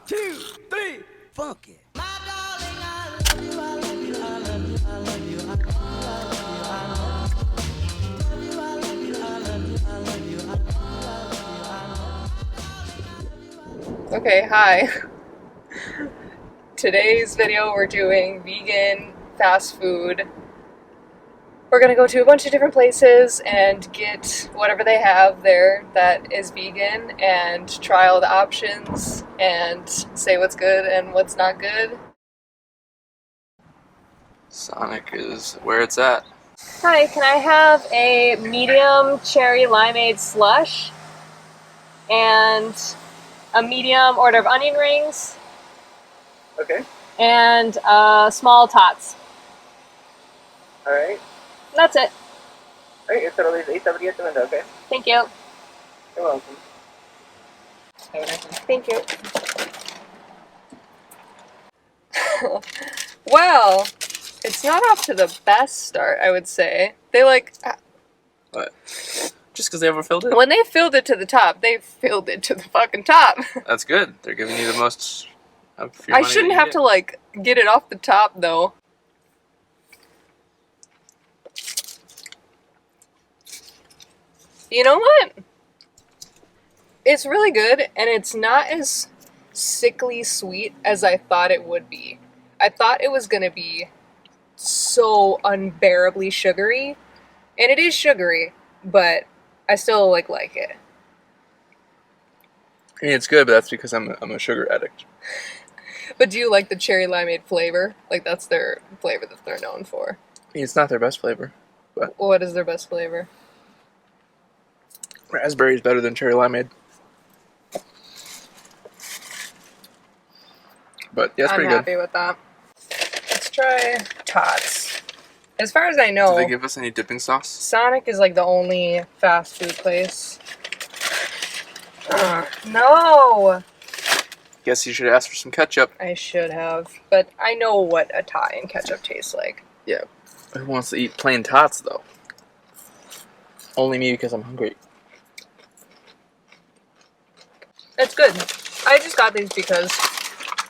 2, 3, funky. Okay, hi. Today's video we're doing vegan fast food. We're gonna go to a bunch of different places and get whatever they have there that is vegan and try all the options and say what's good and what's not good. Sonic is where it's at. Hi, can I have a medium cherry limeade slush and a medium order of onion rings? Okay. And small tots. Alright. That's it. Alright, your total is $8.70 at the window, okay? Thank you. You're welcome. Have a nice one. Thank you. Well, it's not off to the best start, I would say. They What? Just because they overfilled it? when they filled it to the top, they filled it to the fucking top. That's good. They're giving you the most of your I money shouldn't that you have get. to, like, get it off the top, though. You know what? It's really good, and it's not as sickly sweet as I thought it would be. I thought it was gonna be so unbearably sugary, and it is sugary, but I still like it. I mean, it's good, but that's because I'm a sugar addict. But do you like the cherry limeade flavor? Like, that's their flavor that they're known for. I mean, it's not their best flavor. What is their best flavor? Raspberry is better than cherry limeade. But yeah, it's I'm pretty good. happy with that. Let's try Tots. As far as I know, Did they give us any dipping sauce? Sonic is like the only fast food place. No! Guess you should ask for some ketchup. I should have, but I know what a tot and ketchup tastes like. Yeah. Who wants to eat plain tots, though? Only me because I'm hungry. It's good. I just got these because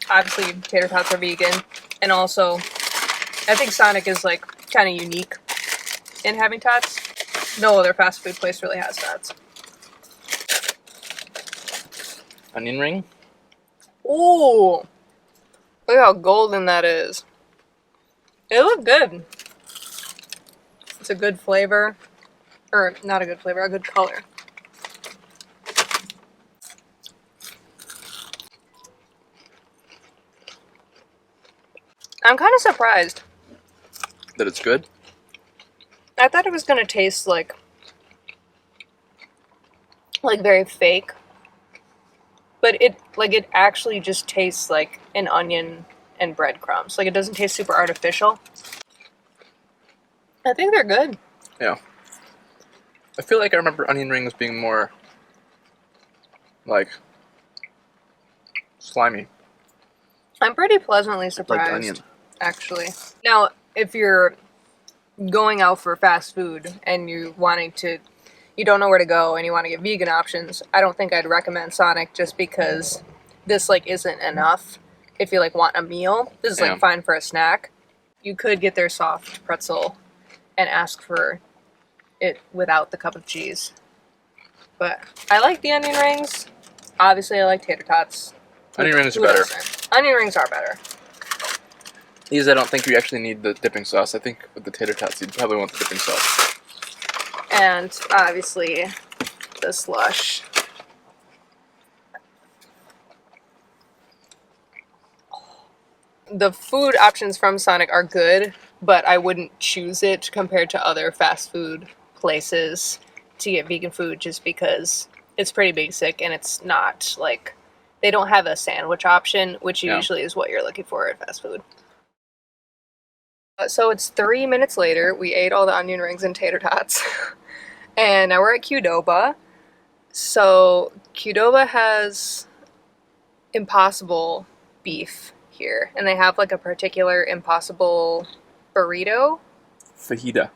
obviously tater tots are vegan, and also I think Sonic is like kind of unique in having tots. No other fast food place really has tots. Onion ring? Ooh! Look how golden that is. It looked good. It's a good flavor. Or, not a good flavor, a good color. I'm kind of surprised. That it's good? I thought it was gonna taste like very fake. But it actually just tastes like an onion and breadcrumbs. Like, it doesn't taste super artificial. I think they're good. Yeah. I feel like I remember onion rings being more, like, slimy. I'm pretty pleasantly surprised. Like onion. Actually. Now, if you're going out for fast food and you don't know where to go and you want to get vegan options, I don't think I'd recommend Sonic just because this like isn't enough. If you like want a meal, this is like fine for a snack. You could get their soft pretzel and ask for it without the cup of cheese. But I like the onion rings. Obviously, I like tater tots. Onion rings are Who better. doesn't? Onion rings are better. These, I don't think you actually need the dipping sauce. I think with the tater tots, you'd probably want the dipping sauce. And obviously, the slush. The food options from Sonic are good, but I wouldn't choose it compared to other fast food places to get vegan food just because it's pretty basic and it's not like they don't have a sandwich option, which usually is what you're looking for at fast food. So it's 3 minutes later. We ate all the onion rings and tater tots. And now we're at Qdoba. So Qdoba has Impossible beef here. And they have like a particular Impossible burrito. Fajita.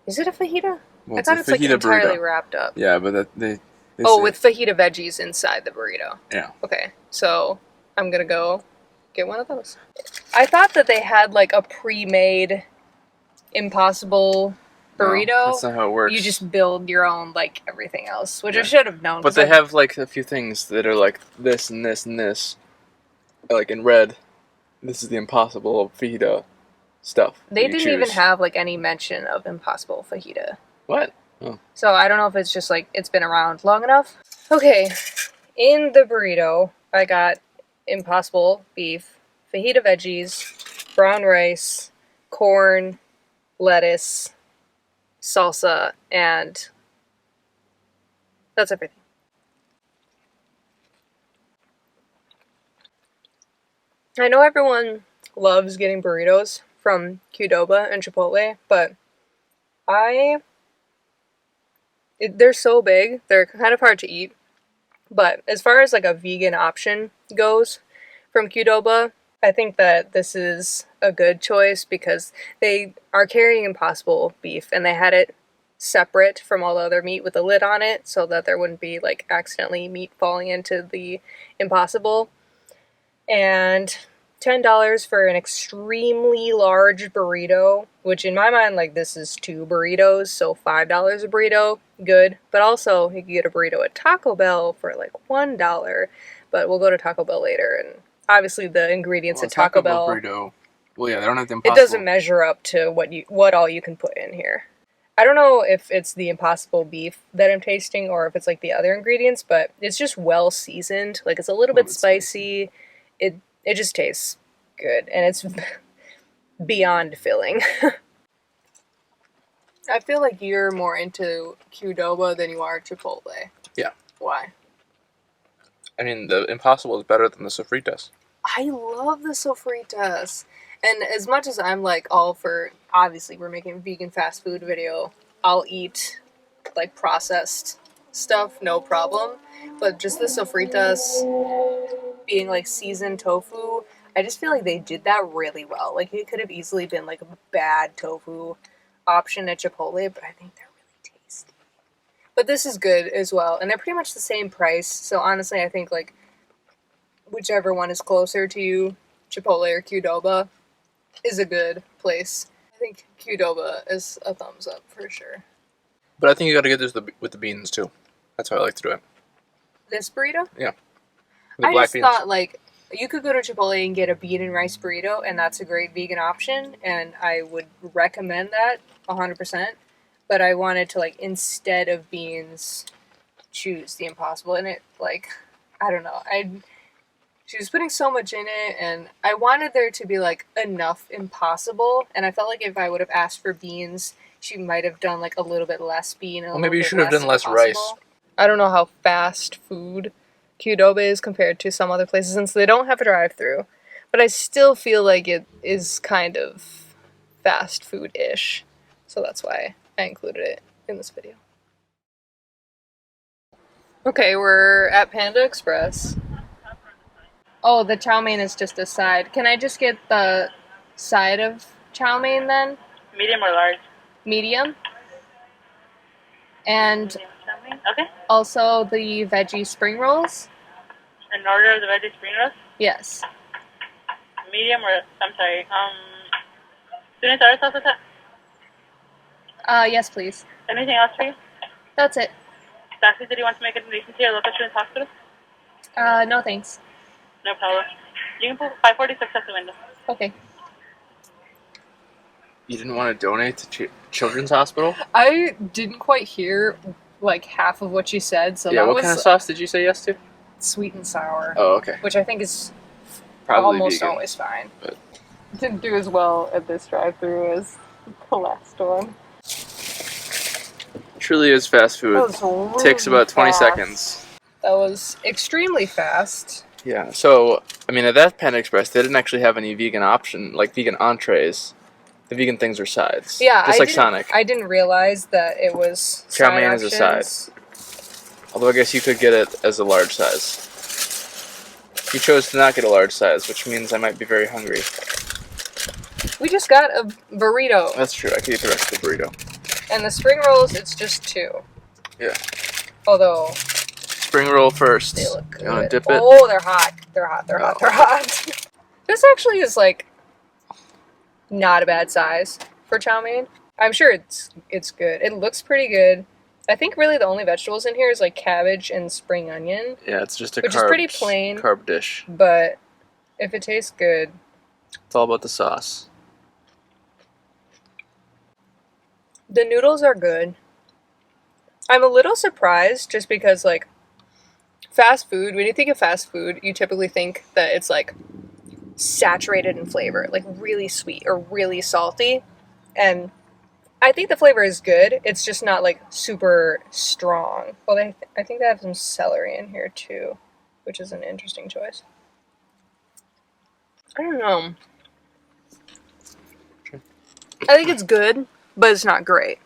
Is it a fajita? Well, I thought it's like fajita entirely burrito. wrapped up. Yeah, but they Oh, say- with fajita veggies inside the burrito. Yeah. Okay. So I'm gonna go get one of those. I thought that they had like a pre-made Impossible burrito. No, that's not how it works. You just build your own like everything else, which I Yeah. should have known. But they have like a few things that are like this and this and this. Like in red, this is the Impossible fajita stuff. They you didn't choose. even have like any mention of Impossible fajita. What? Oh. So I don't know if it's just like it's been around long enough. Okay, in the burrito, I got Impossible beef, fajita veggies, brown rice, corn, lettuce, salsa, and that's everything. I know everyone loves getting burritos from Qdoba and Chipotle, but they're so big, they're kind of hard to eat. But as far as like a vegan option goes from Qdoba, I think that this is a good choice because they are carrying Impossible beef and they had it separate from all the other meat with a lid on it so that there wouldn't be like accidentally meat falling into the Impossible. And $10 for an extremely large burrito, which in my mind, like, this is 2 burritos, so $5 a burrito, good. But also, you can get a burrito at Taco Bell for like $1, but we'll go to Taco Bell later, and obviously the ingredients at Taco Bell, burrito. Well, yeah, they don't have the it Impossible. doesn't measure up to what all you can put in here. I don't know if it's the Impossible beef that I'm tasting or if it's like the other ingredients, but it's just well seasoned. Like, it's a little bit spicy. It just tastes good, and it's beyond filling. I feel like you're more into Qdoba than you are Chipotle. Yeah. Why? I mean, the Impossible is better than the sofritas. I love the sofritas. And as much as I'm like all for, obviously we're making a vegan fast food video, I'll eat like processed stuff, no problem. But just the sofritas being like seasoned tofu, I just feel like they did that really well. Like, it could have easily been like a bad tofu option at Chipotle, but I think they're really tasty. But this is good as well, and they're pretty much the same price. So honestly, I think like whichever one is closer to you, Chipotle or Qdoba, is a good place. I think Qdoba is a thumbs up for sure. But I think you got to get this with the beans too. That's how I like to do it. This burrito? Yeah. The I black just beans. thought like you could go to Chipotle and get a bean and rice burrito, and that's a great vegan option, and I would recommend that 100%. But I wanted to, like, instead of beans, choose the Impossible. And it, like, I don't know. She was putting so much in it, and I wanted there to be, like, enough Impossible. And I felt like if I would have asked for beans, she might have done, like, a little bit less bean. And Well, maybe you should have done less rice. I don't know how fast food Qdoba is compared to some other places, since they don't have a drive-thru. But I still feel like it is kind of fast food-ish. So that's why I included it in this video. Okay, we're at Panda Express. Oh, the chow mein is just a side. Can I just get the side of chow mein then? Medium or large? Medium. And Okay. also the veggie spring rolls? An order of the veggie spring rolls? Yes. Medium or, I'm sorry, sweet and sour sauce with that? Yes, please. Anything else for you? That's it. Lastly, did you want to make a donation to your local children's hospital? No thanks. No problem. You can put 546 at the window. Okay. You didn't want to donate to Children's Hospital? I didn't quite hear, like, half of what you said, so Yeah, that what was kind of sauce did you say yes to? sweet and sour. Oh, okay. Which I think is Probably almost vegan. always fine. But Didn't do as well at this drive-thru as the last one. truly is fast food. That was really Takes about 20 fast. seconds. That was extremely fast. Yeah, so, I mean, at that Panda Express, they didn't actually have any vegan option, like vegan entrees. The vegan things are sides. Yeah, Just like Sonic. I didn't realize that it was Chow side mein is a side. options. Although I guess you could get it as a large size. You chose to not get a large size, which means I might be very hungry. We just got a burrito. That's true, I could eat the rest of the burrito. And the spring rolls, it's just 2. Yeah. Although, spring roll first. They look good. You want to dip it? Oh, they're hot. They're hot. They're hot. They're hot. This actually is like not a bad size for chow mein. I'm sure it's good. It looks pretty good. I think really the only vegetables in here is like cabbage and spring onion. Yeah, it's just a which is pretty plain. Carb dish. But if it tastes good, it's all about the sauce. The noodles are good. I'm a little surprised just because like fast food, when you think of fast food, you typically think that it's like saturated in flavor, like really sweet or really salty. And I think the flavor is good. It's just not like super strong. Well, I think they have some celery in here too, which is an interesting choice. I don't know. Sure. I think it's good, but it's not great.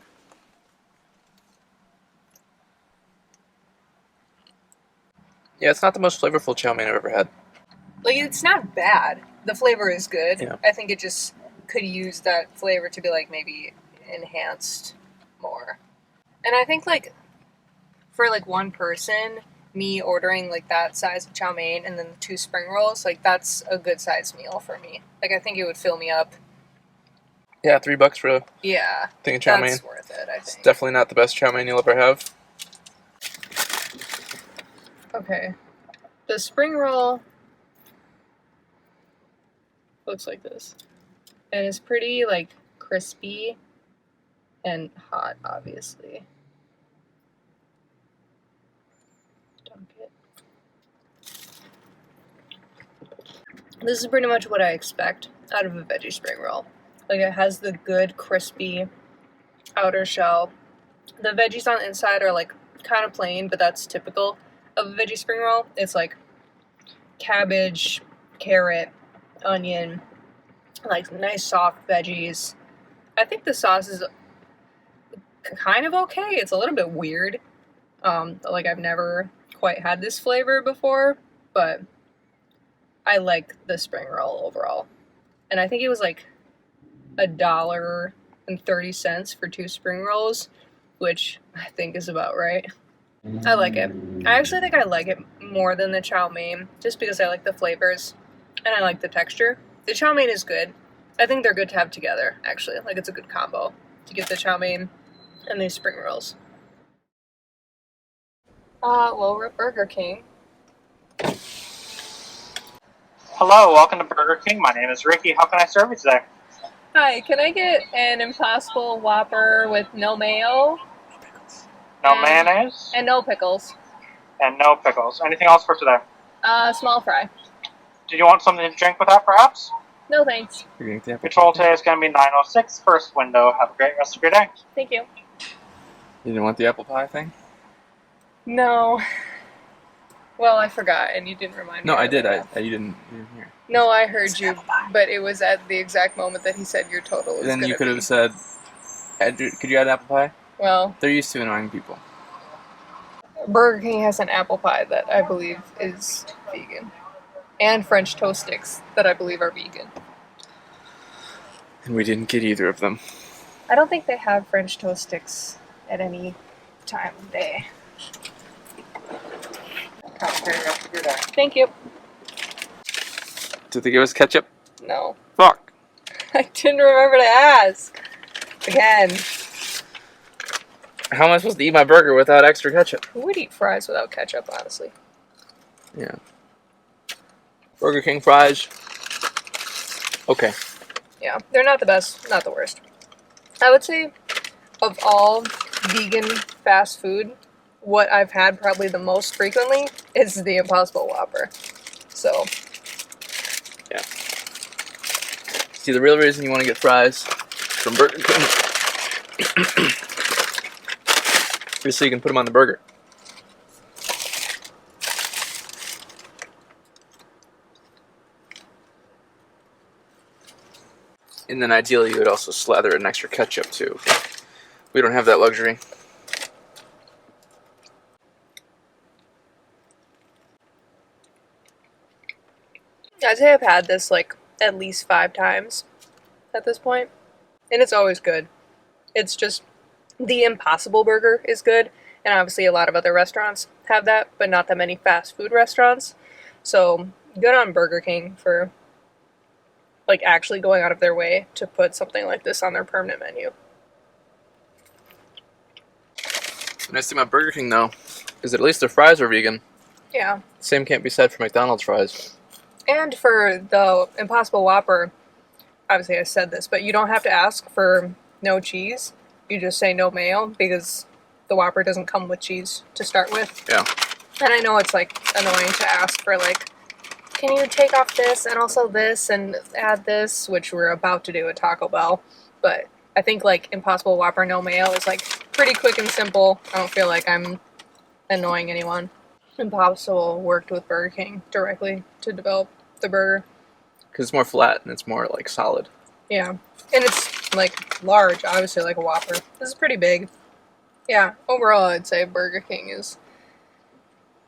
Yeah, it's not the most flavorful chow mein I've ever had. Like, it's not bad. The flavor is good. Yeah. I think it just could use that flavor to be, like, maybe enhanced more. And I think, like, for, like, one person, me ordering, like, that size of chow mein and then 2 spring rolls, like, that's a good size meal for me. Like, I think it would fill me up. Yeah, $3 for a Yeah. thing of chow mein. That's worth it, I think. It's definitely not the best chow mein you'll ever have. Okay. The spring roll looks like this. And it's pretty, like, crispy and hot, obviously. Dunk it. This is pretty much what I expect out of a veggie spring roll. Like, it has the good, crispy outer shell. The veggies on the inside are, like, kind of plain, but that's typical of a veggie spring roll. It's like cabbage, carrot, onion, like nice soft veggies. I think the sauce is kind of okay. It's a little bit weird. Like I've never quite had this flavor before, but I like the spring roll overall. And I think it was like $1.30 for 2 spring rolls, which I think is about right. I like it. I actually think I like it more than the chow mein, just because I like the flavors and I like the texture. The chow mein is good. I think they're good to have together, actually. Like, it's a good combo to get the chow mein and these spring rolls. Well, we're at Burger King. Hello, welcome to Burger King. My name is Ricky. How can I serve you today? Hi, can I get an Impossible Whopper with no mayo? No mayonnaise? And no pickles. And no pickles. Anything else for today? Small fry. Did you want something to drink with that, perhaps? No thanks. You're gonna Your total today is going to be $9.06, first window. Have a great rest of your day. Thank you. You didn't want the apple pie thing? No. Well, I forgot, and you didn't remind me. No, I did. You didn't hear. No, I heard you, but it was at the exact moment that he said your total was Then gonna you could be. have said, could you add apple pie? Well, They're used to annoying people. Burger King has an apple pie that I believe is vegan. And French toast sticks that I believe are vegan. And we didn't get either of them. I don't think they have French toast sticks at any time of day. Have a great rest of your day. Thank you. Did they give us ketchup? No. Fuck. I didn't remember to ask. Again. How am I supposed to eat my burger without extra ketchup? Who would eat fries without ketchup, honestly? Yeah. Burger King fries. Okay. Yeah, they're not the best, not the worst. I would say of all vegan fast food, what I've had probably the most frequently is the Impossible Whopper. So, yeah. See, the real reason you want to get fries from Burger King is so you can put them on the burger. And then ideally you would also slather an extra ketchup too. We don't have that luxury. I'd say I've had this like at least 5 times at this point, and it's always good. It's just the Impossible Burger is good, and obviously a lot of other restaurants have that, but not that many fast food restaurants. So good on Burger King for like actually going out of their way to put something like this on their permanent menu. The nice thing about Burger King, though, is that at least their fries are vegan. Yeah. Same can't be said for McDonald's fries. And for the Impossible Whopper, obviously I said this, but you don't have to ask for no cheese. You just say no mayo because the Whopper doesn't come with cheese to start with. Yeah. And I know it's like annoying to ask for like, can you take off this and also this and add this, which we're about to do at Taco Bell. But I think like Impossible Whopper no mayo is like pretty quick and simple. I don't feel like I'm annoying anyone. Impossible worked with Burger King directly to develop the burger. Because it's more flat and it's more, like, solid. Yeah. And it's like large, obviously like a Whopper. This is pretty big. Yeah, overall I'd say Burger King is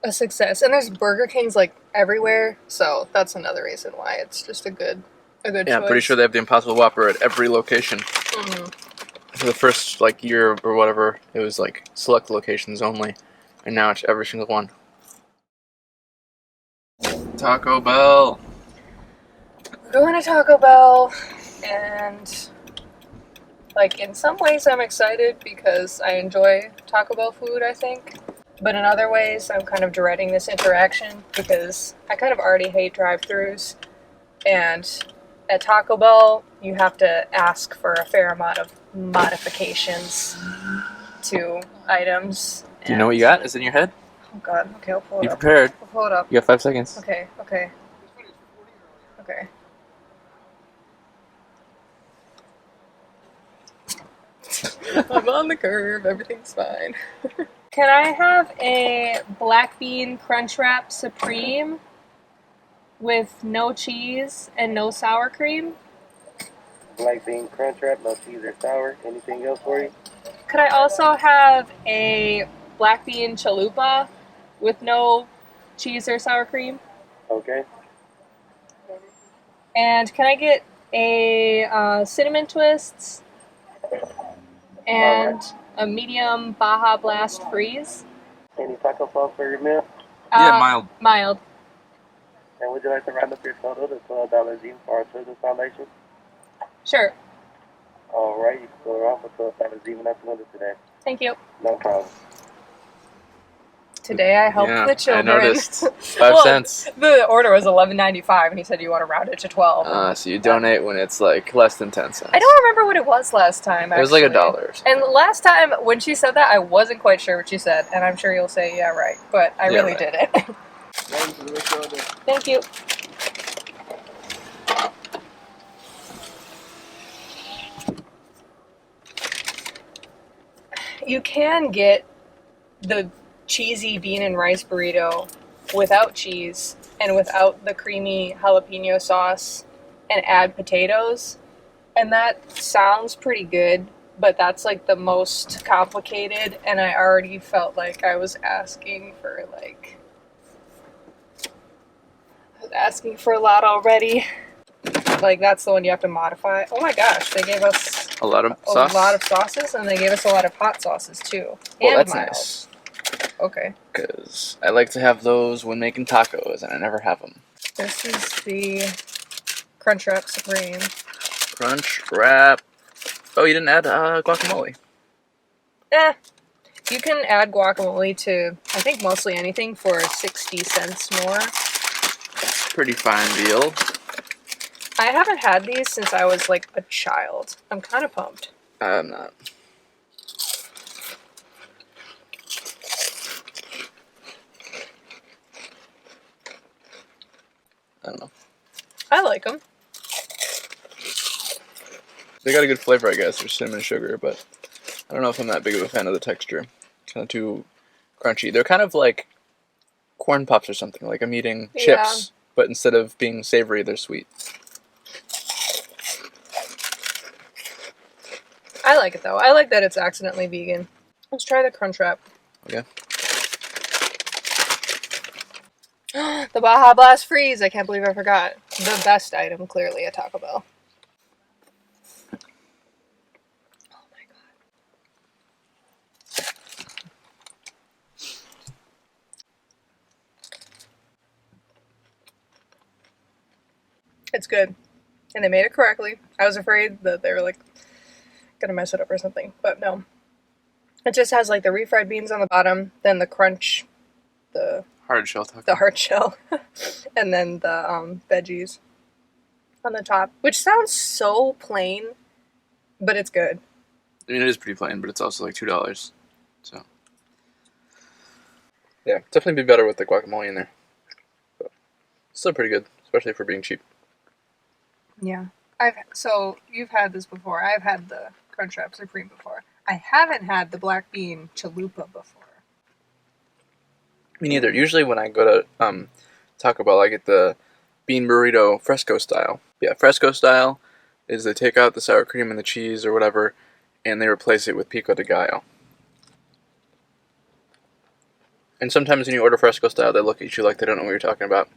a success. And there's Burger Kings like everywhere, so that's another reason why it's just a good choice. Yeah, I'm pretty sure they have the Impossible Whopper at every location. Mm-hmm. For the first, like, year or whatever, it was, like, select locations only. And now it's every single one. Taco Bell. We're going to Taco Bell, and like in some ways I'm excited because I enjoy Taco Bell food, I think. But in other ways I'm kind of dreading this interaction because I kind of already hate drive-thrus. And at Taco Bell, you have to ask for a fair amount of modifications to items. Do you know what you got? Is it in your head? Oh god, okay, I'll pull it Be up. prepared. I'll pull it up. You got 5 seconds. Okay. Okay. I'm on the curve, everything's fine. Can I have a black bean crunch wrap supreme with no cheese and no sour cream? Black bean crunch wrap, no cheese or sour. Anything else for you? Could I also have a black bean chalupa with no cheese or sour cream? Okay. And can I get a cinnamon twists and a medium Baja Blast freeze? Any taco sauce for your meal? Yeah, mild. Mild. And would you like to round up your total to $12 even for our children's foundation? Sure. All right, you can go off with $12 even at the window today. Thank you. No problem. Today I helped Yeah, the children. I noticed. 5 cents. The order was $11.95, and he said you want to round it to 12. So you donate when it's like less than 10 cents. I don't remember what it was last time. It was like actually. $1. And last time when she said that, I wasn't quite sure what she said, and I'm sure you'll say yeah right, but I Yeah, really right. did it. Thank you. You can get the cheesy bean and rice burrito without cheese and without the creamy jalapeno sauce and add potatoes. And that sounds pretty good, but that's like the most complicated, and I already felt like I was asking for a lot already. Like that's the one you have to modify. Oh my gosh, they gave us A lot of a sauce? lot of sauces, and they gave us a lot of hot sauces too. Well, and that's mild. nice. Okay. Because I like to have those when making tacos, and I never have them. This is the Crunchwrap Supreme. Crunch wrap. Oh, you didn't add guacamole. You can add guacamole to, I think, mostly anything for 60 cents more. Pretty fine deal. I haven't had these since I was like a child. I'm kind of pumped. I'm not. I don't know. I like them. They got a good flavor, I guess. There's cinnamon and sugar, but I don't know if I'm that big of a fan of the texture. Kind of too crunchy. They're kind of like corn pops or something. Like I'm eating chips, but instead of being savory, they're sweet. I like it though. I like that it's accidentally vegan. Let's try the Crunchwrap. Okay. The Baja Blast Freeze. I can't believe I forgot. The best item, clearly, at Taco Bell. Oh my god. It's good. And they made it correctly. I was afraid that they were like gonna mess it up or something, but no. It just has like the refried beans on the bottom, then the crunch, the Hard shell taco. the hard shell, and then the veggies on the top, which sounds so plain, but it's good. I mean, it is pretty plain, but it's also like $2. So, yeah, definitely be better with the guacamole in there. But still pretty good, especially for being cheap. Yeah. So you've had this before. I've had the Crunchwrap Supreme before. I haven't had the black bean chalupa before. Me neither. Usually when I go to Taco Bell, I get the bean burrito fresco style. Yeah, fresco style is they take out the sour cream and the cheese or whatever, and they replace it with pico de gallo. And sometimes when you order fresco style, they look at you like they don't know what you're talking about.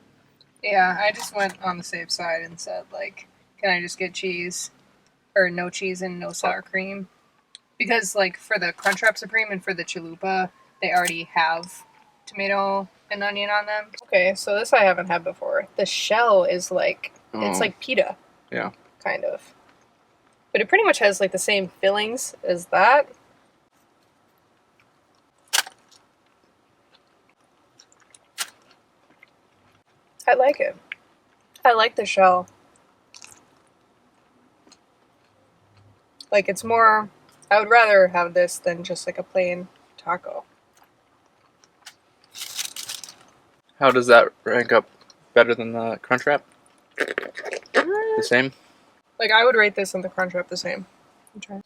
Yeah, I just went on the safe side and said, like, can I just get cheese? Or no cheese and no sour cream? Because, like, for the Crunchwrap Supreme and for the chalupa, they already have tomato and onion on them. Okay, so this I haven't had before. The shell is like, it's like pita. Yeah. Kind of. But it pretty much has, like, the same fillings as that. I like it. I like the shell. Like, it's more... I would rather have this than just, like, a plain taco. How does that rank up better than the Crunchwrap? The same? Like, I would rate this and the Crunchwrap the same.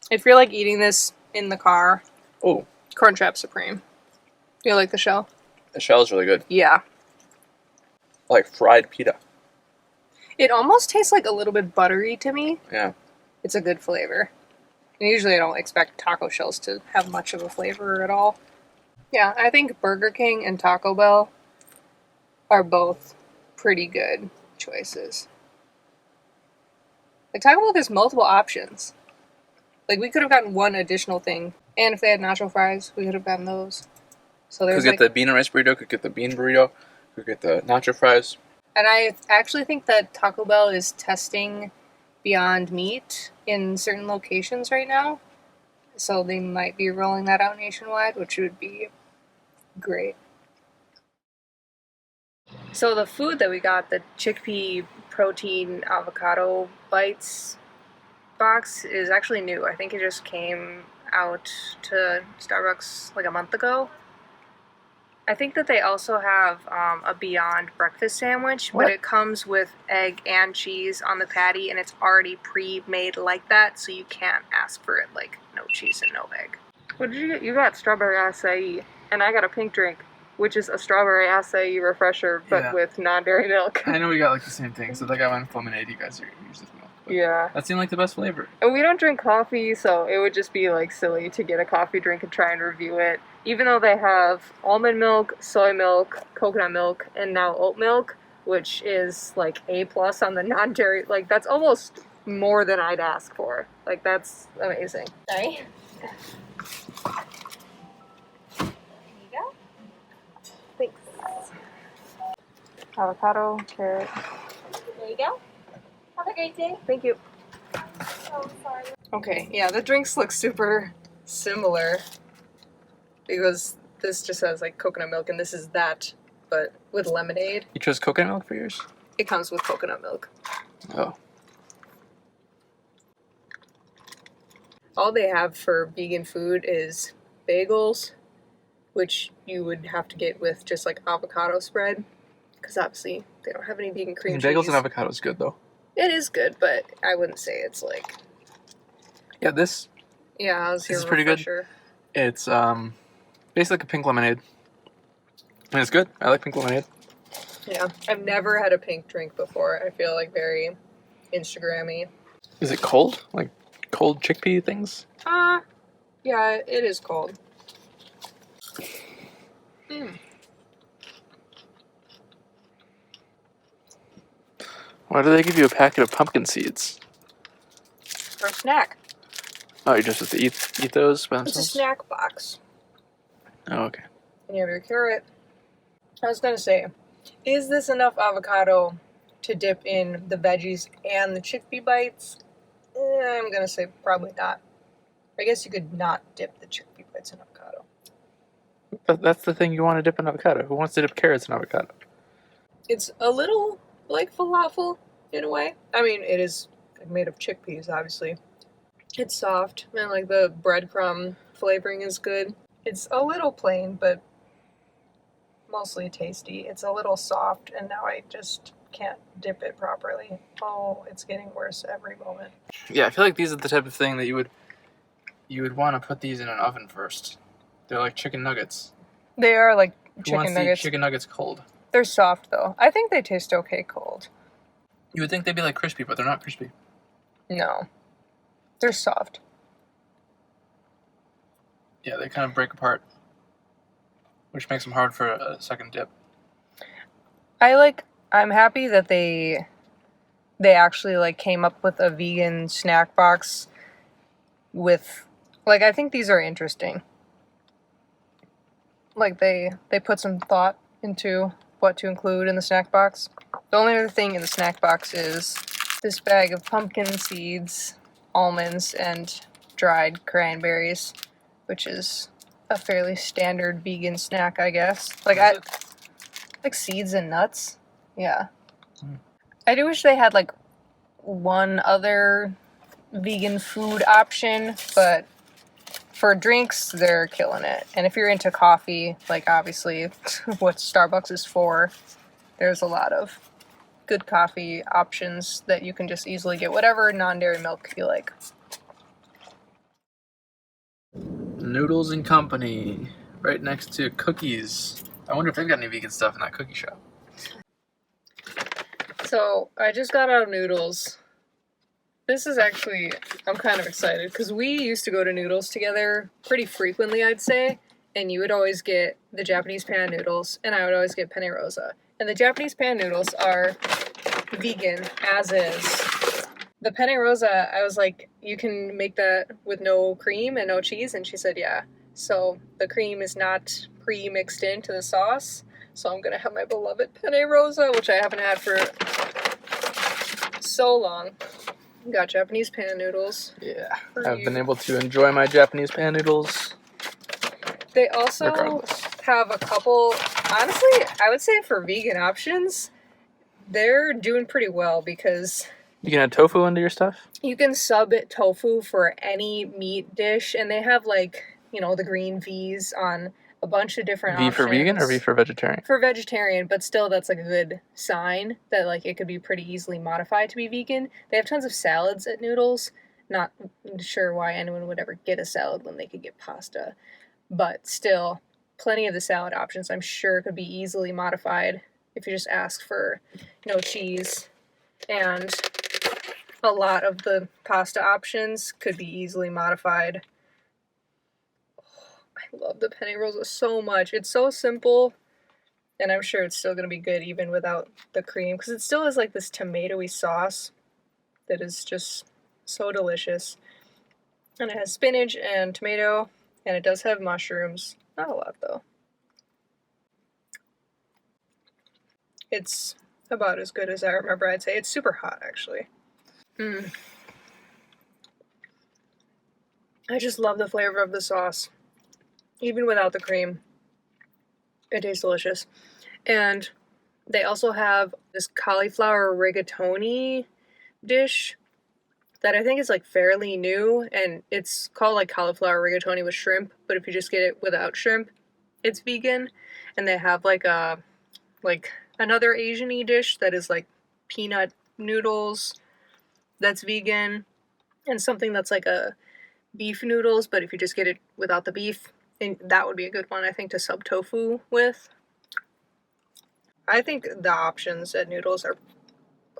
If you're, like, eating this in the car, Oh, Crunchwrap Supreme. You like the shell? the shell is really good. Yeah. Like fried pita. It almost tastes like a little bit buttery to me. Yeah. It's a good flavor. And usually I don't expect taco shells to have much of a flavor at all. Yeah, I think Burger King and Taco Bell are both pretty good choices. Like, Taco Bell has multiple options. Like, we could have gotten one additional thing. And if they had nacho fries, we could have gotten those. So there's Could get the bean and rice burrito, could get the bean burrito, could get the nacho fries. And I actually think that Taco Bell is testing Beyond Meat in certain locations right now. So they might be rolling that out nationwide, which would be great. So the food that we got, the chickpea protein avocado bites box, is actually new. I think it just came out to Starbucks like a month ago. I think that they also have a Beyond breakfast sandwich, but it comes with egg and cheese on the patty, and it's already pre-made like that, so you can't ask for it like no cheese and no egg. What did you get? You got strawberry acai, and I got a pink drink, which is a strawberry acai refresher, but with non-dairy milk. I know we got like the same thing, so like I went lemonade, you guys use this milk. Yeah. That seemed like the best flavor. And we don't drink coffee, so it would just be like silly to get a coffee drink and try and review it. Even though they have almond milk, soy milk, coconut milk, and now oat milk, which is like A+ on the non-dairy, like that's almost more than I'd ask for. Like, that's amazing. Sorry. There you go. Thanks. Avocado, carrot. There you go. Have a great day. Thank you. Oh, sorry. Okay, yeah, the drinks look super similar because this just has like coconut milk and this is that, but with lemonade. You chose coconut milk for yours? It comes with coconut milk. Oh. All they have for vegan food is bagels, which you would have to get with just like avocado spread, because obviously they don't have any vegan cream cheese. Bagels and avocado is good though. It is good, but I wouldn't say it's like... Yeah, this how's your is pretty good. refresher? It's basically like a pink lemonade. And it's good. I like pink lemonade. Yeah, I've never had a pink drink before. I feel like very Instagram-y. Is it cold? Like cold chickpea things? Yeah, it is cold. Why do they give you a packet of pumpkin seeds? For a snack. Oh, you just have to eat those by It's a themselves? snack box. Oh, okay. And you have your carrot. I was gonna say, is this enough avocado to dip in the veggies and the chickpea bites, I'm gonna say probably not. I guess you could not dip the chickpea bites in avocado. That's the thing you want to dip in avocado. Who wants to dip carrots in avocado? It's a little like falafel in a way. I mean, it is made of chickpeas, obviously. It's soft, and like the breadcrumb flavoring is good. It's a little plain, but mostly tasty. It's a little soft, and now I just can't dip it properly. Oh, it's getting worse every moment. Yeah, I feel like these are the type of thing that you would want to put these in an oven first. They're like chicken nuggets. They are like Who chicken wants to eat nuggets. chicken nuggets cold? They're soft though. I think they taste okay cold. You would think they'd be like crispy, but they're not crispy. No. They're soft. Yeah, they kind of break apart, which makes them hard for a second dip. I'm happy that they actually like came up with a vegan snack box with like I think these are interesting. Like they put some thought into what to include in the snack box. The only other thing in the snack box is this bag of pumpkin seeds, almonds, and dried cranberries, which is a fairly standard vegan snack, I guess. Like seeds and nuts. Yeah. I do wish they had like one other vegan food option, but for drinks, they're killing it. And if you're into coffee, like obviously what Starbucks is for, there's a lot of good coffee options that you can just easily get whatever non-dairy milk you like. Noodles and Company, right next to Cookies. I wonder if they've got any vegan stuff in that cookie shop. So I just got out of Noodles. This is actually, I'm kind of excited because we used to go to Noodles together pretty frequently, I'd say. And you would always get the Japanese pan noodles, and I would always get penne rosa. And the Japanese pan noodles are vegan, as is. The penne rosa, I was like, you can make that with no cream and no cheese? And she said, yeah. So the cream is not pre-mixed into the sauce. So I'm going to have my beloved penne rosa, which I haven't had for so long. Got Japanese pan noodles. Yeah, I've been able to enjoy my Japanese pan noodles. They also have a couple, honestly, I would say for vegan options, they're doing pretty well because You can add tofu into your stuff? you can sub tofu for any meat dish, and they have like, you know, the green V's on a bunch of different V options. for vegan or V for vegetarian? For vegetarian, but still that's like a good sign that like it could be pretty easily modified to be vegan. They have tons of salads at Noodles. Not sure why anyone would ever get a salad when they could get pasta. But still, plenty of the salad options I'm sure could be easily modified if you just ask for no cheese. And a lot of the pasta options could be easily modified. I love the penne rosa so much. It's so simple, and I'm sure it's still going to be good even without the cream, because it still has like this tomatoey sauce that is just so delicious. And it has spinach and tomato, and it does have mushrooms. Not a lot, though. It's about as good as I remember, I'd say. It's super hot, actually. I just love the flavor of the sauce. Even without the cream, it tastes delicious. And they also have this cauliflower rigatoni dish that I think is like fairly new, and it's called like cauliflower rigatoni with shrimp, but if you just get it without shrimp, it's vegan. And they have like another Asian-y dish that is like peanut noodles that's vegan, and something that's like a beef noodles, but if you just get it without the beef, and that would be a good one, I think, to sub tofu with. I think the options at Noodles are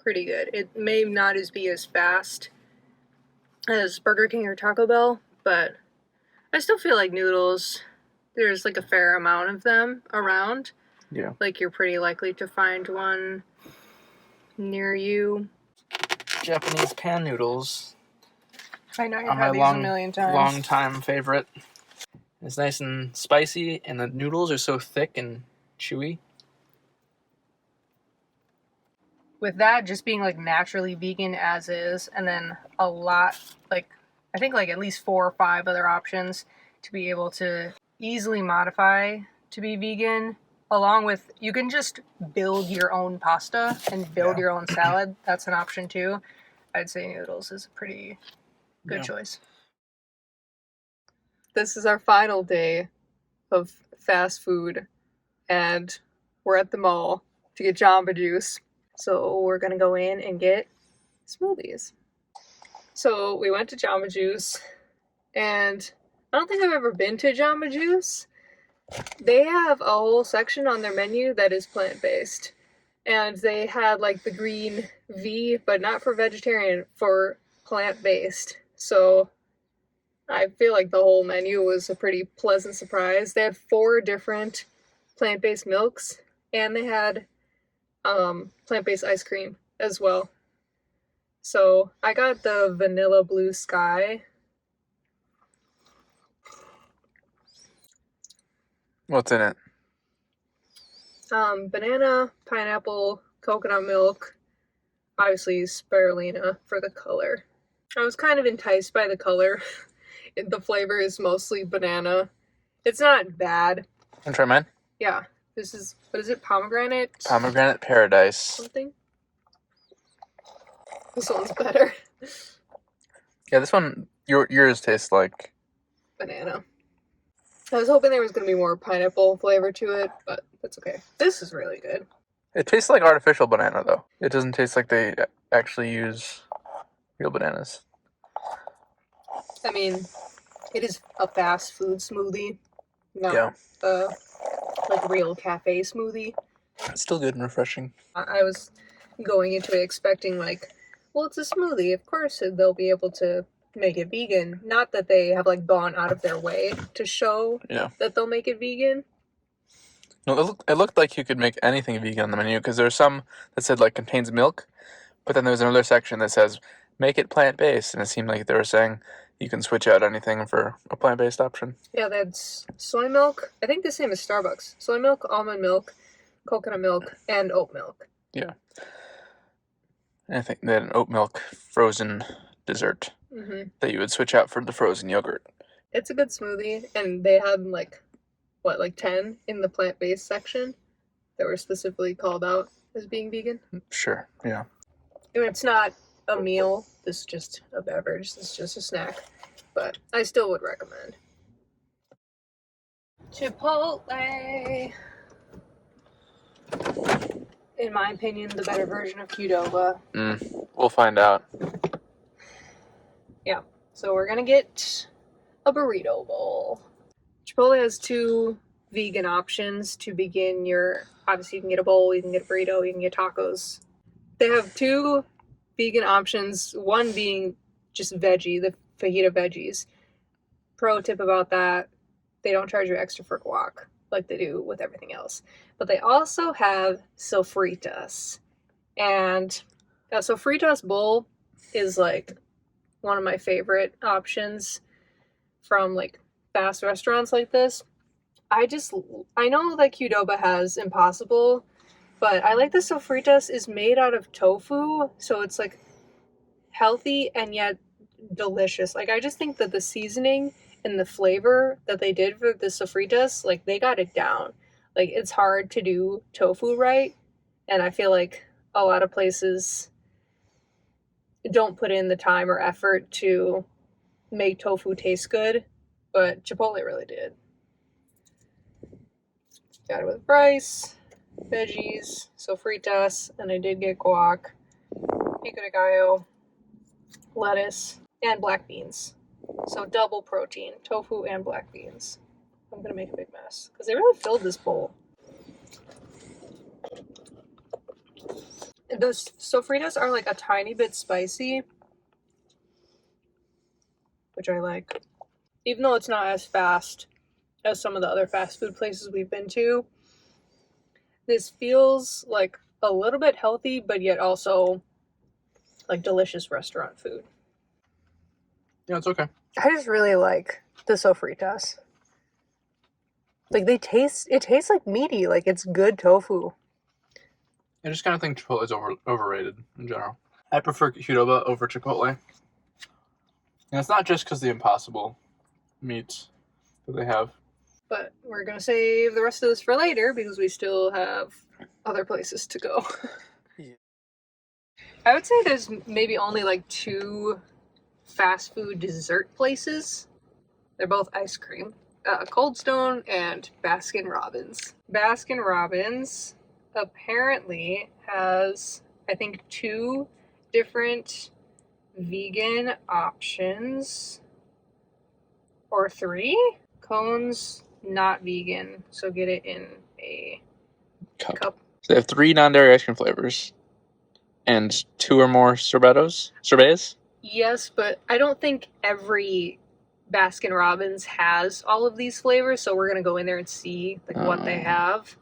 pretty good. It may not be as fast as Burger King or Taco Bell, but I still feel like Noodles, there's like a fair amount of them around. Yeah. Like you're pretty likely to find one near you. Japanese pan noodles I know you've are my had these a million times. long time favorite. It's nice and spicy, and the noodles are so thick and chewy. with that just being like naturally vegan as is, and then a lot, like I think like at least 4 or 5 other options to be able to easily modify to be vegan, along with you can just build your own pasta and build your own salad. That's an option too. I'd say noodles is a pretty good choice. This is our final day of fast food, and we're at the mall to get Jamba Juice. So we're gonna go in and get smoothies. So we went to Jamba Juice, and I don't think I've ever been to Jamba Juice. They have a whole section on their menu that is plant-based. And they had like the green V, but not for vegetarian, for plant-based. So I feel like the whole menu was a pretty pleasant surprise. They had 4 different plant-based milks, and they had plant-based ice cream as well. So I got the vanilla blue sky. What's in it? Banana, pineapple, coconut milk, obviously spirulina for the color. I was kind of enticed by the color. The flavor is mostly banana. It's not bad. Wanna try mine? Yeah. This is, what is it, pomegranate? Pomegranate Paradise. Something? This one's better. Yeah, this one, yours tastes like... Banana. I was hoping there was going to be more pineapple flavor to it, but that's okay. This is really good. It tastes like artificial banana, though. It doesn't taste like they actually use real bananas. I mean, it is a fast food smoothie, not Yeah. like real cafe smoothie. It's still good and refreshing. I was going into it expecting like, well, it's a smoothie. Of course they'll be able to make it vegan. Not that they have like gone out of their way to show that they'll make it vegan. No, it looked like you could make anything vegan on the menu, because there's some that said like contains milk, but then there's another section that says make it plant-based, and it seemed like they were saying you can switch out anything for a plant-based option. Yeah, that's soy milk. I think the same as Starbucks. Soy milk, almond milk, coconut milk, and oat milk. Yeah. And I think they had an oat milk frozen dessert that you would switch out for the frozen yogurt. It's a good smoothie, and they had like 10 in the plant-based section that were specifically called out as being vegan. Sure, yeah. And it's not a meal. This is just a beverage. This is just a snack. But I still would recommend. Chipotle. In my opinion, the better version of qdoba. We'll find out. Yeah. So we're gonna get a burrito bowl. Chipotle has 2 vegan options to begin your... Obviously, you can get a bowl, you can get a burrito, you can get tacos. They have 2 vegan options, one being just veggie, the fajita veggies. Pro tip about that, they don't charge you extra for guac like they do with everything else. But they also have sofritas. And a sofritas bowl is like one of my favorite options from like fast restaurants like this. I know that qdoba has Impossible, but I like the sofritas is made out of tofu, so it's like healthy and yet delicious. Like I just think that the seasoning and the flavor that they did for the sofritas, like they got it down. Like it's hard to do tofu right, and I feel like a lot of places don't put in the time or effort to make tofu taste good, but Chipotle really did. Got it with rice, veggies, sofritas, and I did get guac, pico de gallo, lettuce, and black beans. So double protein, tofu and black beans. I'm gonna make a big mess because they really filled this bowl. Those sofritas are like a tiny bit spicy, which I like. Even though it's not as fast as some of the other fast food places we've been to, this feels like a little bit healthy, but yet also like delicious restaurant food. Yeah, it's okay. I just really like the sofritas. Like it tastes like meaty, like it's good tofu. I just kind of think Chipotle is overrated in general. I prefer qdoba over Chipotle. And it's not just because the impossible meats that they have. But we're going to save the rest of this for later because we still have other places to go. Yeah. I would say there's maybe only like 2 fast food dessert places. They're both ice cream. Cold Stone and Baskin Robbins. Baskin Robbins apparently has, I think, 2 different vegan options. Or 3? Cones, not vegan, so get it in a cup. So they have 3 non-dairy ice cream flavors. And 2 or more sorbets? Yes, but I don't think every Baskin Robbins has all of these flavors, so we're gonna go in there and see what they have.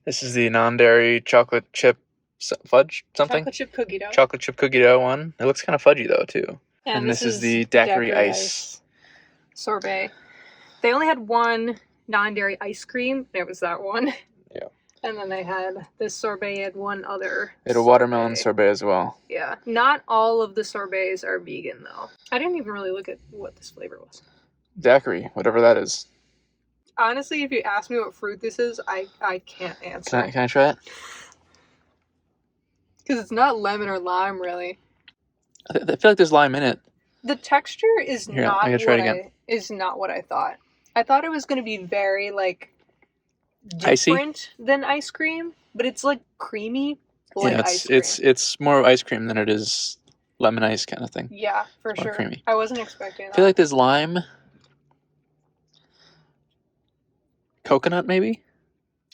This is the non-dairy chocolate chip fudge something? Chocolate chip cookie dough. Chocolate chip cookie dough one. It looks kind of fudgy though too. And this is the daiquiri ice sorbet. They only had 1 non-dairy ice cream. There was that one. Yeah. And then they had this sorbet had 1 other. They had a watermelon sorbet as well. Yeah. Not all of the sorbets are vegan though. I didn't even really look at what this flavor was. Daiquiri, whatever that is. Honestly, if you ask me what fruit this is, I can't answer. Can I try it? Because it's not lemon or lime, really. I feel like there's lime in it. The texture is Here, I'm gonna try it again. not what I thought. I thought it was going to be very like Icy? different than ice cream, but it's like creamy, like Yeah, ice cream. it's more ice cream than it is lemon ice kind of thing. Yeah, for It's more sure. creamy. I wasn't expecting that. I feel like there's lime. Coconut, maybe?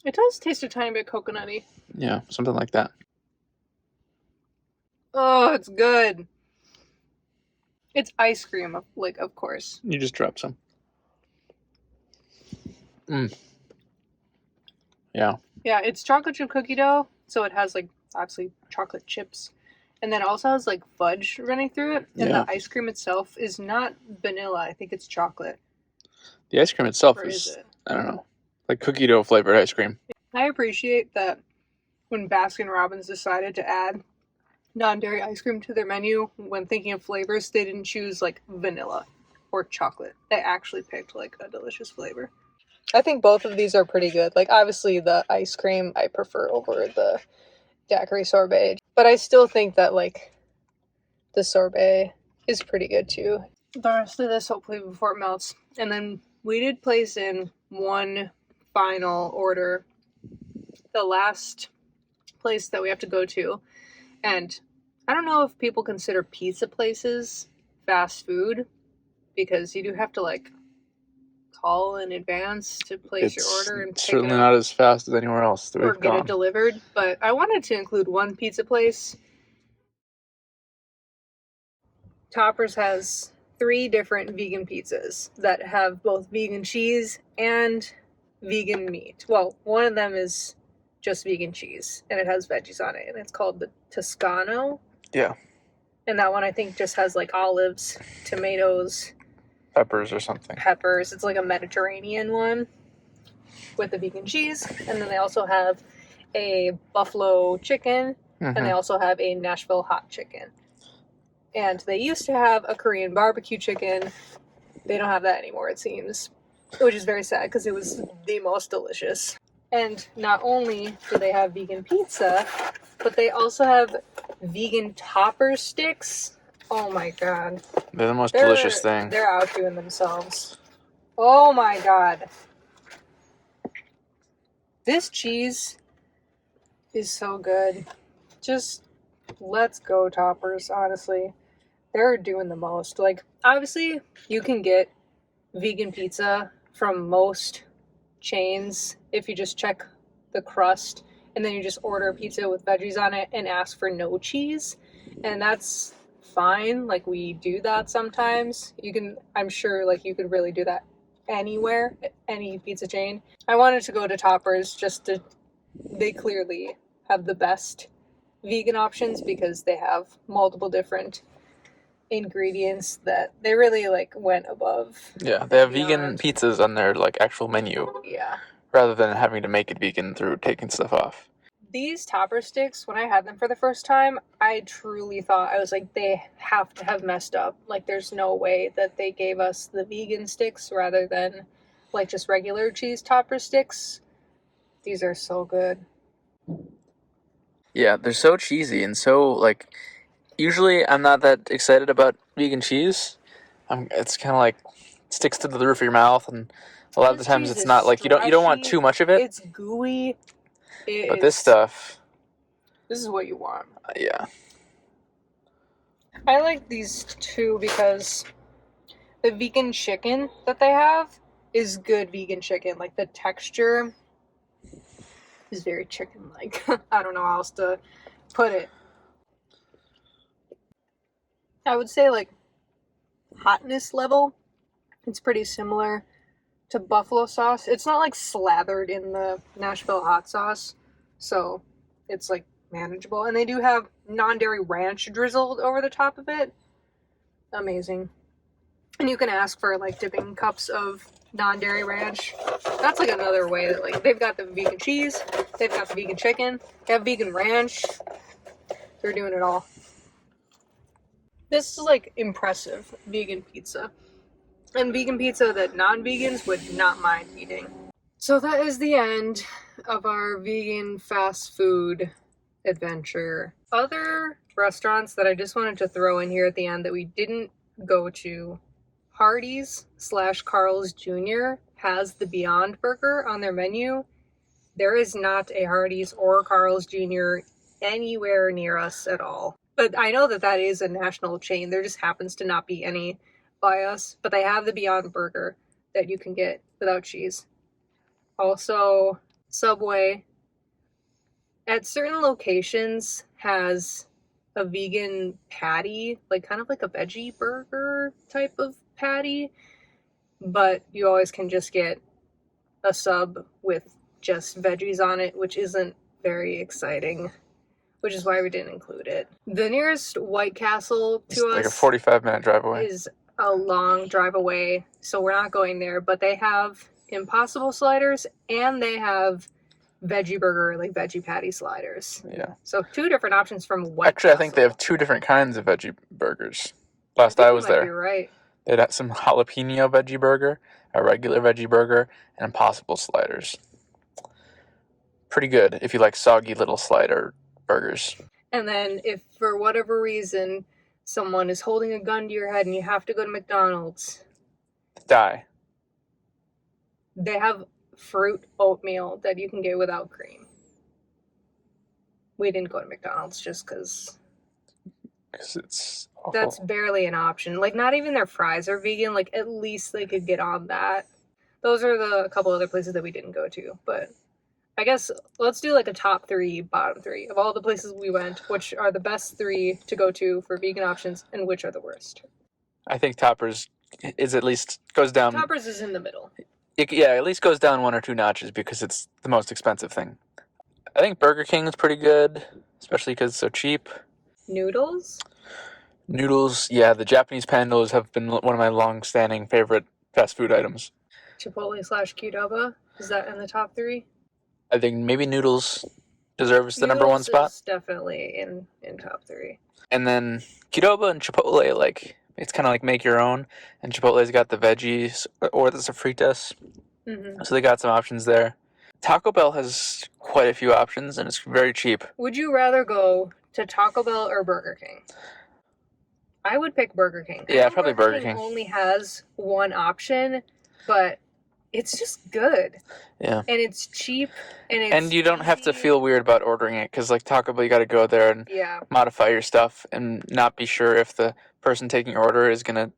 It does taste a tiny bit coconutty. Yeah, something like that. Oh, it's good. It's ice cream, of course. You just drop some. Yeah. Yeah, it's chocolate chip cookie dough, so it has like obviously chocolate chips, and then it also has like fudge running through it. And Yeah. the ice cream itself is not vanilla. I think it's chocolate. The ice cream itself Or is it? I don't know, like cookie dough flavored ice cream. I appreciate that when Baskin Robbins decided to add non-dairy ice cream to their menu, when thinking of flavors, they didn't choose like vanilla or chocolate. They actually picked like a delicious flavor. I think both of these are pretty good. Like obviously the ice cream I prefer over the daiquiri sorbet, but I still think that like the sorbet is pretty good too. The rest of this hopefully before it melts. And then we did place in one final order. The last place that we have to go to. And I don't know if people consider pizza places fast food, because you do have to like call in advance to place your order and It's pick certainly it up not as fast as anywhere else that or we've get gone. it delivered. But I wanted to include one pizza place. Toppers has 3 different vegan pizzas that have both vegan cheese and vegan meat. Well, one of them is just vegan cheese and it has veggies on it, and it's called the Toscano. Yeah. And that one I think just has like olives, tomatoes, Peppers or something. peppers. It's like a Mediterranean one with the vegan cheese. And then they also have a buffalo chicken, and they also have a Nashville hot chicken. And they used to have a Korean barbecue chicken. They don't have that anymore, it seems, which is very sad because it was the most delicious. And not only do they have vegan pizza, but they also have vegan topper sticks. Oh my god. They're the most delicious thing. They're outdoing themselves. Oh my god. This cheese is so good. Just let's go, toppers, honestly. They're doing the most. Like, obviously, you can get vegan pizza from most chains if you just check the crust and then you just order a pizza with veggies on it and ask for no cheese. And that's fine. Like, we do that sometimes. I'm sure, like, you could really do that anywhere, any pizza chain. I wanted to go to Toppers they clearly have the best vegan options because they have multiple different ingredients that they really like went above. Yeah, they have beyond. vegan pizzas on their like actual menu. Yeah. Rather than having to make it vegan through taking stuff off. These topper sticks, when I had them for the first time, I truly thought, I was like, they have to have messed up. Like, there's no way that they gave us the vegan sticks rather than, like, just regular cheese topper sticks. These are so good. Yeah, they're so cheesy and so, like, usually I'm not that excited about vegan cheese. It's kind of like, sticks to the roof of your mouth, and a lot of the This times cheese it's is not, like, you don't want stretchy, too much of it. It's gooey. But this stuff, This is what you want. yeah. I like these two because the vegan chicken that they have is good vegan chicken. Like, the texture is very chicken-like. I don't know how else to put it. I would say, like, hotness level, it's pretty similar to buffalo sauce. It's not, like, slathered in the Nashville hot sauce, so it's, like, manageable. And they do have non-dairy ranch drizzled over the top of it. Amazing. And you can ask for, like, dipping cups of non-dairy ranch. That's, like, another way that, like, they've got the vegan cheese, they've got the vegan chicken, they have vegan ranch. They're doing it all. This is, like, impressive vegan pizza. And vegan pizza that non-vegans would not mind eating. So that is the end of our vegan fast food adventure. Other restaurants that I just wanted to throw in here at the end that we didn't go to, Hardee's / Carl's Jr. has the Beyond Burger on their menu. There is not a Hardee's or Carl's Jr. anywhere near us at all. But I know that that is a national chain. There just happens to not be any by us. But they have the Beyond Burger that you can get without cheese. Also, Subway at certain locations has a vegan patty, like kind of like a veggie burger type of patty, but you always can just get a sub with just veggies on it, which isn't very exciting, which is why we didn't include it. The nearest White Castle to us, Like a 45-minute drive away, is a long drive away, so we're not going there, but they have Impossible sliders and they have veggie burger, like veggie patty sliders. yeah. So 2 different options from White Actually, Castle. I think they have 2 different kinds of veggie burgers. Last I was there. You're right. They had some jalapeno veggie burger, a regular veggie burger, and Impossible sliders. Pretty good if you like soggy little slider burgers. And then if for whatever reason someone is holding a gun to your head and you have to go to McDonald's, Die. they have fruit oatmeal that you can get without cream. We didn't go to McDonald's just because It's awful. that's barely an option. Like, not even their fries are vegan. Like, at least they could get on that. Those are the couple other places that we didn't go to. But I guess let's do like a top 3, bottom 3 of all the places we went. Which are the best 3 to go to for vegan options, and which are the worst? I think Toppers is at least goes down. Toppers is in the middle. Yeah, at least goes down 1 or 2 notches because it's the most expensive thing. I think Burger King is pretty good, especially because it's so cheap. Noodles? Noodles, yeah, the Japanese pan noodles have been one of my long-standing favorite fast food items. Chipotle / qdoba? Is that in the top 3? I think maybe noodles deserves the number 1 Noodles spot. is definitely in top 3. And then qdoba and Chipotle, like, it's kind of like make your own. And Chipotle's got the veggies or the sofritas. Mm-hmm. So they got some options there. Taco Bell has quite a few options, and it's very cheap. Would you rather go to Taco Bell or Burger King? I would pick Burger King. Yeah, probably Burger King. Only has 1 option, but it's just good. Yeah. And it's cheap. And you don't have to feel weird about ordering it, because like Taco Bell, you got to go there and modify your stuff and not be sure if the person taking your order is going to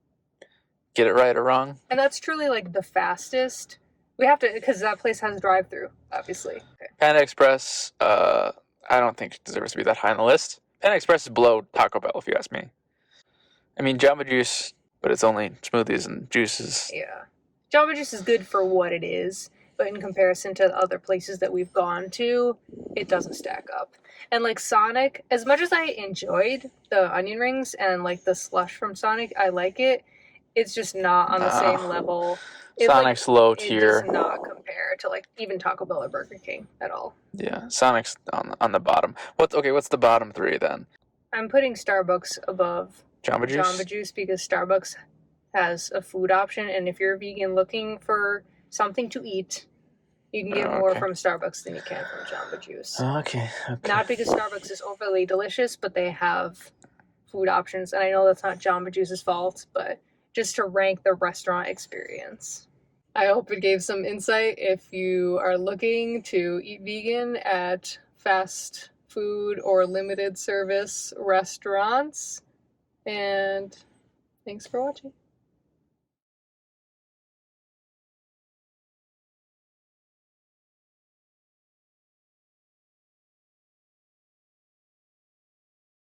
get it right or wrong. And that's truly like the fastest. We have to, because that place has drive-through, obviously. Okay. Panda Express, I don't think it deserves to be that high on the list. Panda Express is below Taco Bell, if you ask me. I mean, Jamba Juice, but it's only smoothies and juices. Yeah. Jamba Juice is good for what it is, but in comparison to other places that we've gone to, it doesn't stack up. And like Sonic, as much as I enjoyed the onion rings and like the slush from Sonic, I like it, it's just not on the No. same level. Sonic's low It tier. does not compare to like even Taco Bell or Burger King at all. Yeah, Sonic's on the bottom. What's the bottom three then? I'm putting Starbucks above Jamba Juice? Jamba Juice because Starbucks has a food option, and if you're a vegan looking for something to eat, you can get more okay. from Starbucks than you can from Jamba Juice. Okay. Not because Starbucks is overly delicious, but they have food options, and I know that's not Jamba Juice's fault, but just to rank the restaurant experience. I hope it gave some insight if you are looking to eat vegan at fast food or limited service restaurants. And thanks for watching.